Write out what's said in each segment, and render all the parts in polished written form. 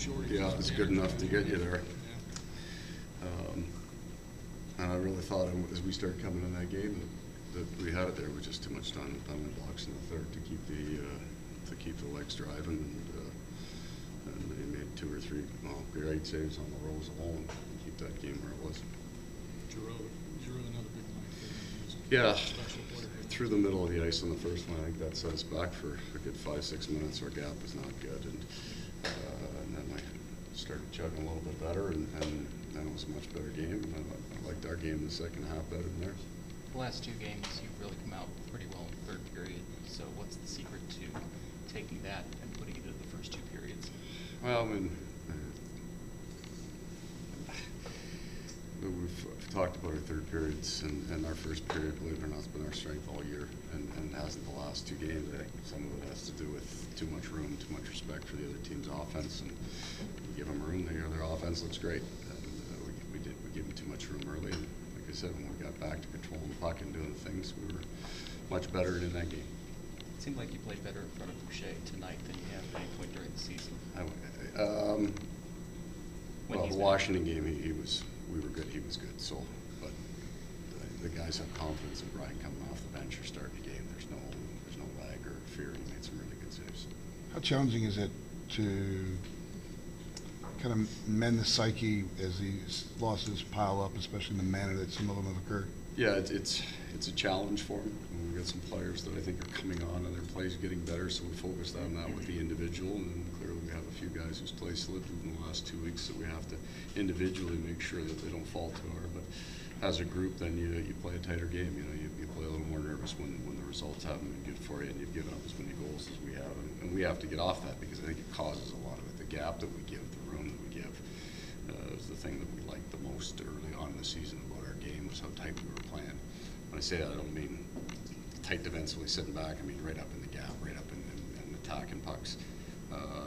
short. Yeah, it's good enough to get you there. And I really thought as we started coming in that game that we had it there with just too much time on penalty blocks in the third to keep the legs driving, and they made 2 or 3 great saves on the rows alone to keep that game where it was. Giroux, another big night. Yeah, through the middle of the ice on the first one, I think that set us back for a good 5-6 minutes. Our gap was not good, and then I started chugging a little bit better, and then it was a much better game. I liked our game in the second half better than theirs. The last 2 games, you've really come out pretty well in the third period. So what's the secret to taking that and putting it into the first 2 periods? Well, I mean, we've talked about our third periods, and our first period, believe it or not, has been our strength all year, and hasn't the last 2 games. I think some of it has to do with too much room, too much respect for the other team's offense, and we give them room. Their offense looks great. We gave them too much room early. And like I said, when we got back to controlling the puck and doing things, we were much better in that game. It seemed like you played better in front of Boucher tonight than you have at any point during the season. Well, the Washington game, we were good. He was good. So, but the guys have confidence in Brian coming off the bench or starting the game. There's no lag or fear. He made some really good saves. How challenging is it to kind of mend the psyche as these losses pile up, especially in the manner that some of them have occurred? Yeah, it's a challenge for them. We've got some players that I think are coming on and their play's getting better, so we focused on that with the individual, and then clearly we have a few guys whose play slipped in the last 2 weeks, so we have to individually make sure that they don't fall too hard. But as a group, then you play a tighter game. You play a little more nervous when the results haven't been good for you, and you've given up as many goals as we have, and we have to get off that because I think it causes a lot of it. The gap that we give, the room that we give, is the thing that we liked the most early on in the season about our game, was how tight we were playing. When I say that, I don't mean tight defensively sitting back. I mean right up in the gap, right up in attacking pucks.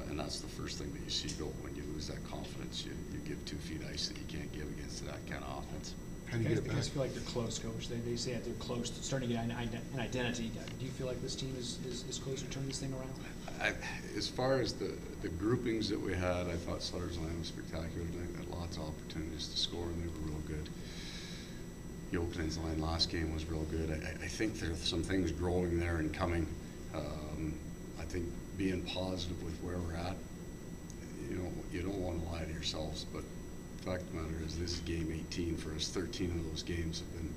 And that's the first thing that you see go when you lose that confidence. You give 2 feet ice that you can't give against that kind of offense. How do you get it back? You guys feel like they're close, Coach. They say that they're close to starting to get an identity. Do you feel like this team is close to turning this thing around? As far as the groupings that we had, I thought Sutter's line was spectacular. They had lots of opportunities to score, and they were real good. Jokinen's line last game was real good. I think there's some things growing there and coming. I think being positive with where we're at, you don't want to lie to yourselves, but the fact of the matter is this is game 18 for us. 13 of those games have been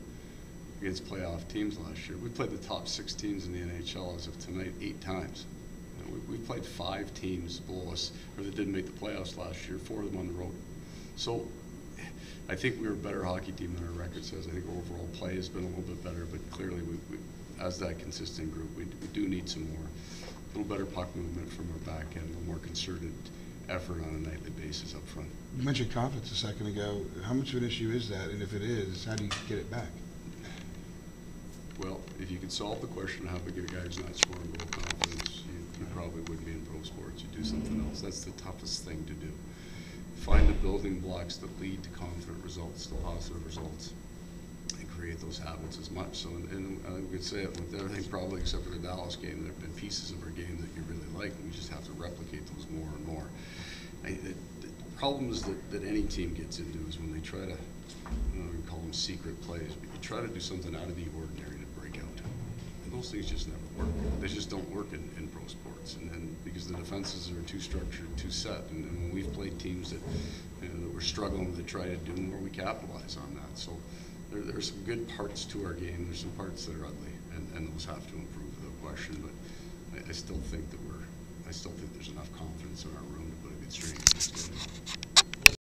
against playoff teams last year. We played the top 6 teams in the NHL as of tonight 8 times. We played 5 teams below us, or that didn't make the playoffs last year, 4 of them on the road. So I think we were a better hockey team than our record says. I think overall play has been a little bit better, but clearly as that consistent group, we do need some more, a little better puck movement from our back end, a little more concerted effort on a nightly basis up front. You mentioned confidence a second ago. How much of an issue is that? And if it is, how do you get it back? Well, if you could solve the question of how to get a guy who's not scoring goal confidence, you probably wouldn't be in pro sports. You do something else. That's the toughest thing to do. Find the building blocks that lead to confident results, to positive results, and create those habits as much. So, and I think we could say it with everything probably except for the Dallas game. There have been pieces of our game that you really like, and we just have to replicate those more and more. The problems that any team gets into is when they try to, we call them secret plays, but you try to do something out of the ordinary to break out. And those things just never work. They just don't work in pro sports, and because the defenses are too structured, too set. And when we've played teams that that were struggling to try to do more, we capitalize on that. So there's some good parts to our game. There's some parts that are ugly, and those have to improve without question. But I still think there's enough confidence in our room to put a good strength against it.